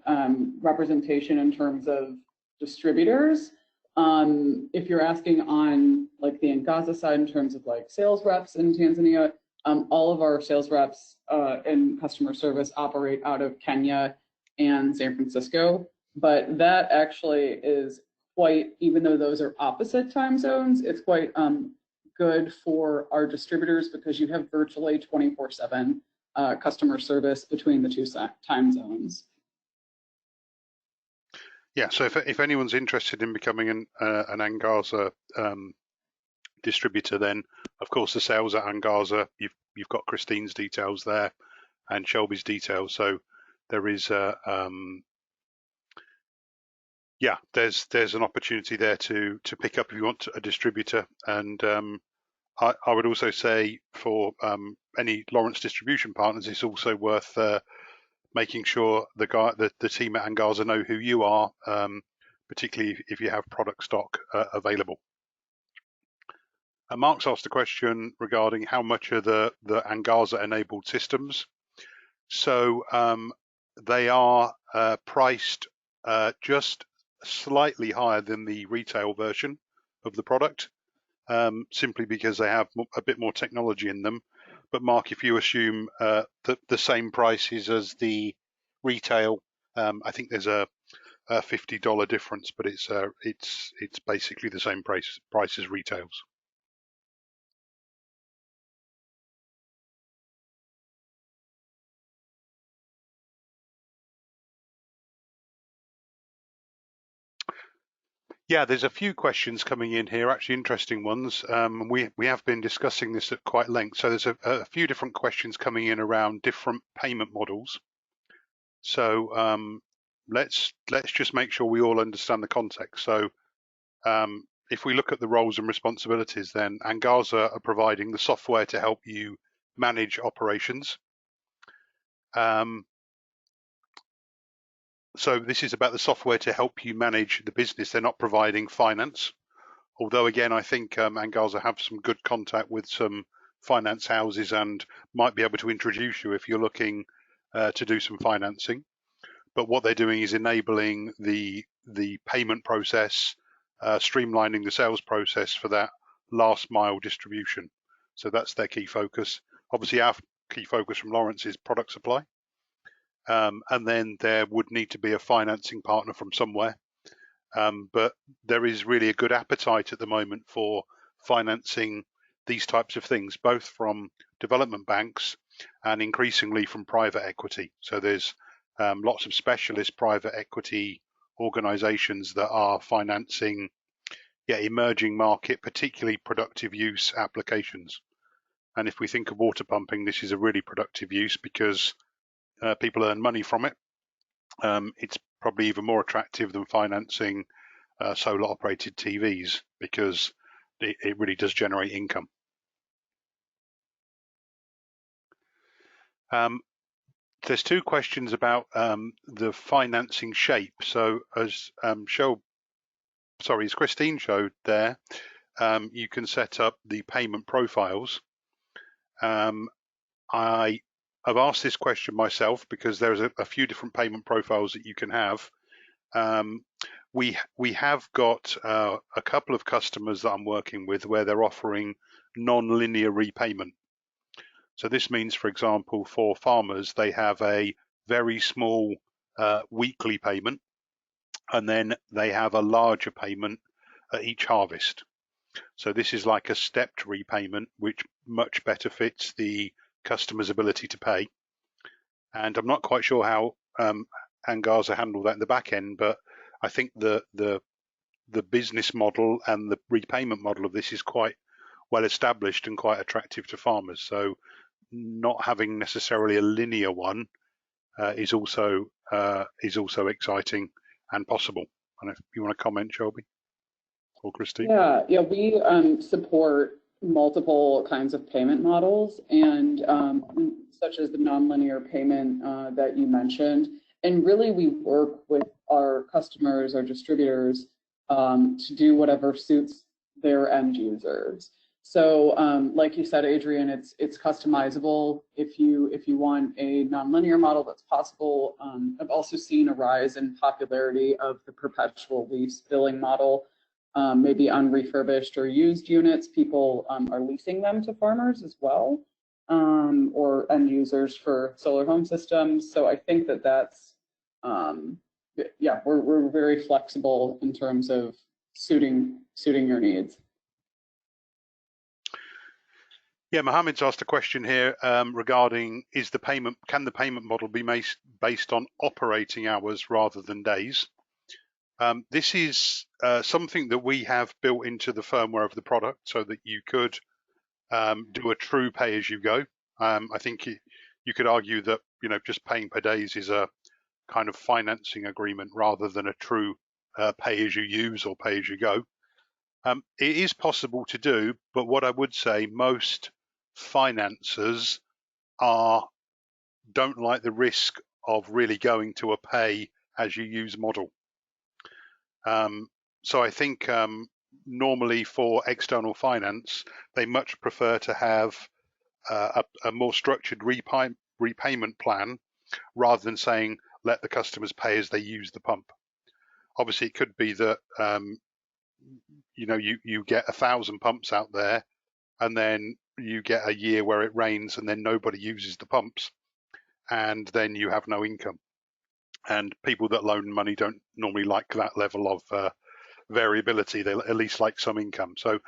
representation in terms of distributors. If you're asking on like the Angaza side in terms of like sales reps in Tanzania, all of our sales reps and customer service operate out of Kenya and San Francisco. But that actually is quite, even though those are opposite time zones, it's quite good for our distributors because you have virtually 24/7 customer service between the two time zones. Yeah, so if anyone's interested in becoming an Angaza distributor, then of course the sales at Angaza, you've got Christine's details there and Shelby's details. So there is yeah, there's an opportunity there to pick up if you want a distributor. And I would also say for any Lorentz distribution partners, it's also worth making sure the team at Angaza know who you are, particularly if you have product stock available. Mark's asked a question regarding how much are the Angaza enabled systems. So they are priced just slightly higher than the retail version of the product, simply because they have a bit more technology in them. But Mark, if you assume that the same prices as the retail, I think there's a $50 difference, but it's basically the same price as retails. Yeah, there's a few questions coming in here, actually interesting ones. We have been discussing this at quite length. So there's a few different questions coming in around different payment models. So let's just make sure we all understand the context. So if we look at the roles and responsibilities, then Angaza are providing the software to help you manage operations. So this is about the software to help you manage the business. They're not providing finance. Although, again, I think Angaza have some good contact with some finance houses and might be able to introduce you if you're looking to do some financing. But what they're doing is enabling the payment process, streamlining the sales process for that last mile distribution. So that's their key focus. Obviously, our key focus from Lorentz is product supply. And then there would need to be a financing partner from somewhere. But there is really a good appetite at the moment for financing these types of things, both from development banks and increasingly from private equity. So there's lots of specialist private equity organizations that are financing emerging market, particularly productive use applications. And if we think of water pumping, this is a really productive use because people earn money from it. It's probably even more attractive than financing solar operated TVs because it really does generate income. There's two questions about the financing shape. So as as Christine showed there, you can set up the payment profiles. I've asked this question myself because there's a few different payment profiles that you can have. We have got a couple of customers that I'm working with where they're offering non-linear repayment. So this means, for example, for farmers, they have a very small weekly payment, and then they have a larger payment at each harvest. So this is like a stepped repayment, which much better fits the customer's ability to pay. And I'm not quite sure how Angaza handle that in the back end, but I think the business model and the repayment model of this is quite well established and quite attractive to farmers. So not having necessarily a linear one is also exciting and possible. I don't know if you want to comment, Shelby or Christine. Yeah, we support multiple kinds of payment models, and such as the nonlinear payment that you mentioned. And really, we work with our customers, our distributors, to do whatever suits their end users. So, like you said, Adrian, it's customizable. If you want a nonlinear model, that's possible. I've also seen a rise in popularity of the perpetual lease billing model. Maybe on refurbished or used units, people are leasing them to farmers as well, or end users for solar home systems. So I think that's, yeah, we're very flexible in terms of suiting your needs. Yeah, Mohammed's asked a question here regarding can the payment model be based on operating hours rather than days? This is something that we have built into the firmware of the product so that you could do a true pay-as-you-go. I think you could argue that just paying per days is a kind of financing agreement rather than a true pay-as-you-use or pay-as-you-go. It is possible to do, but what I would say, most financiers don't like the risk of really going to a pay-as-you-use model. So I think normally for external finance, they much prefer to have a more structured repayment plan rather than saying let the customers pay as they use the pump. Obviously, it could be that you get 1,000 pumps out there, and then you get a year where it rains, and then nobody uses the pumps, and then you have no income. And people that loan money don't normally like that level of variability. They at least like some income. So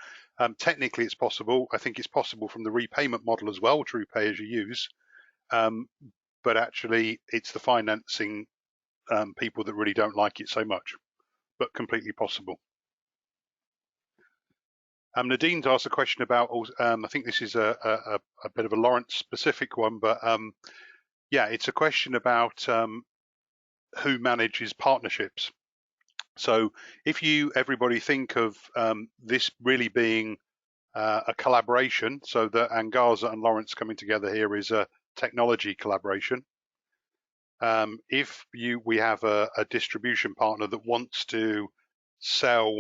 technically it's possible. I think it's possible from the repayment model as well, true pay as you use. But actually it's the financing people that really don't like it so much, but completely possible. Nadine's asked a question about, I think this is a bit of a Lorentz specific one, but yeah, it's a question about who manages partnerships. So if everybody think of this really being a collaboration, so that Angaza and Lorentz coming together here is a technology collaboration. If we have a distribution partner that wants to sell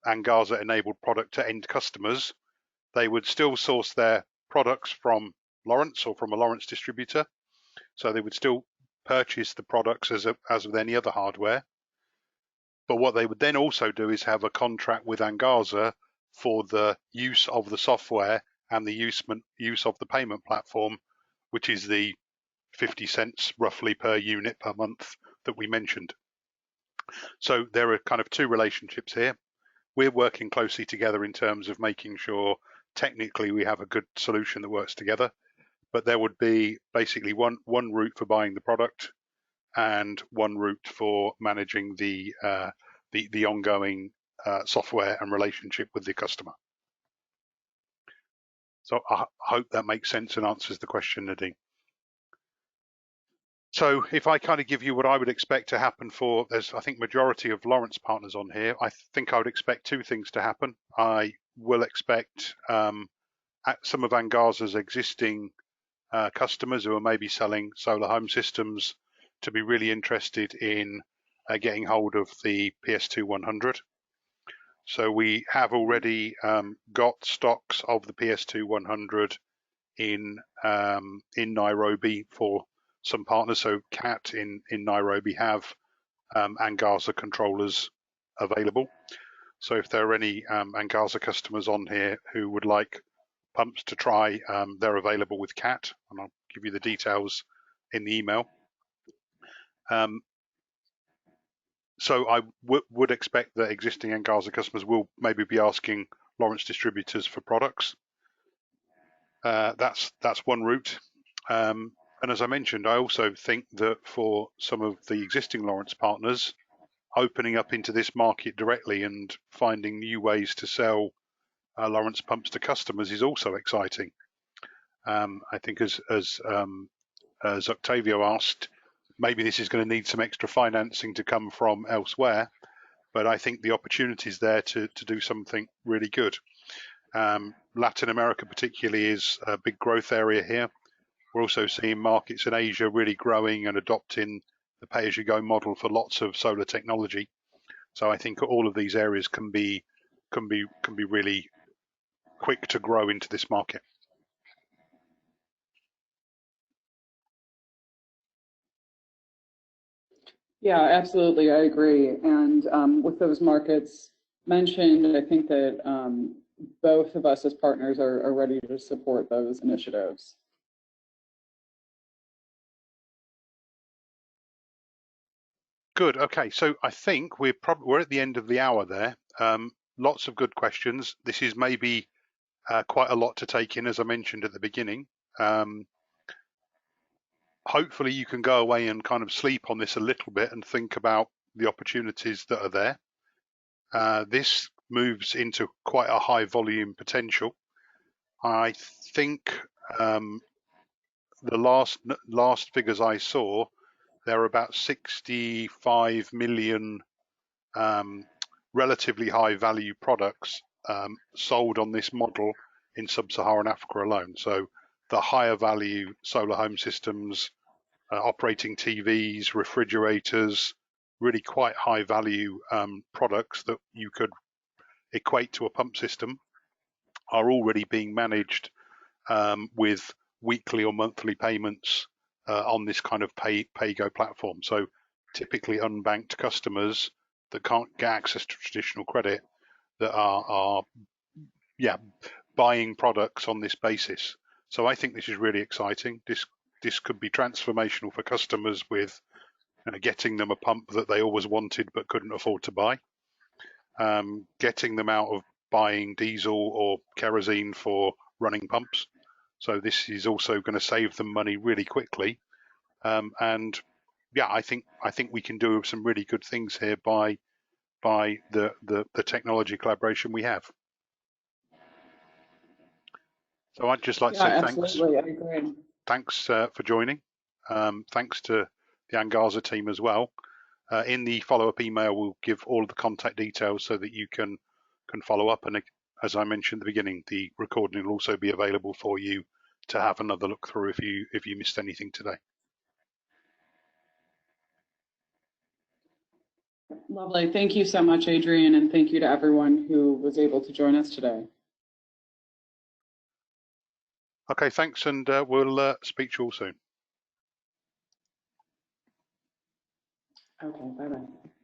Angaza enabled product to end customers, they would still source their products from Lorentz or from a Lorentz distributor. So they would still purchase the products as with any other hardware. But what they would then also do is have a contract with Angaza for the use of the software and the use of the payment platform, which is the 50 cents roughly per unit per month that we mentioned. So there are kind of two relationships here. We're working closely together in terms of making sure technically we have a good solution that works together, but there would be basically one route for buying the product and one route for managing the ongoing software and relationship with the customer. So I hope that makes sense and answers the question, Nadine. So if I kind of give you what I would expect to happen there's I think majority of Lorentz partners on here, I think I would expect two things to happen. I will expect some of Angaza's existing customers who are maybe selling solar home systems to be really interested in getting hold of the PS2100. So we have already got stocks of the PS2100 in Nairobi for some partners. So CAT in Nairobi have Angaza controllers available. So if there are any Angaza customers on here who would like pumps to try, they're available with CAT, and I'll give you the details in the email. So I would expect that existing Angaza customers will maybe be asking Lorentz distributors for products. That's one route. And as I mentioned, I also think that for some of the existing Lorentz partners, opening up into this market directly and finding new ways to sell Lorentz pumps to customers is also exciting. I think as Octavio asked, maybe this is going to need some extra financing to come from elsewhere, but I think the opportunity is there to do something really good. Latin America particularly is a big growth area here. We're also seeing markets in Asia really growing and adopting the pay-as-you-go model for lots of solar technology. So I think all of these areas can be really quick to grow into this market. Yeah, absolutely, I agree. And with those markets mentioned, I think that both of us as partners are ready to support those initiatives. Good. Okay, so I think we're at the end of the hour there. Lots of good questions. This is maybe quite a lot to take in, as I mentioned at the beginning. Hopefully you can go away and kind of sleep on this a little bit and think about the opportunities that are there. This moves into quite a high volume potential. I think the last figures I saw, there are about 65 million relatively high value products sold on this model in sub-Saharan Africa alone. So the higher value solar home systems, operating TVs, refrigerators, really quite high value products that you could equate to a pump system are already being managed with weekly or monthly payments on this kind of pay-go platform. So typically unbanked customers that can't get access to traditional credit that are buying products on this basis. So I think this is really exciting. This could be transformational for customers with getting them a pump that they always wanted but couldn't afford to buy, getting them out of buying diesel or kerosene for running pumps. So this is also going to save them money really quickly. And yeah, I think we can do some really good things here by the technology collaboration we have. So I'd just like to say absolutely, I agree. Thanks for joining. Thanks to the Angaza team as well. In the follow-up email, we'll give all of the contact details so that you can follow up. And as I mentioned at the beginning, the recording will also be available for you to have another look through if you missed anything today. Lovely. Thank you so much, Adrian, and thank you to everyone who was able to join us today. Okay, thanks, and we'll speak to you all soon. Okay, bye-bye.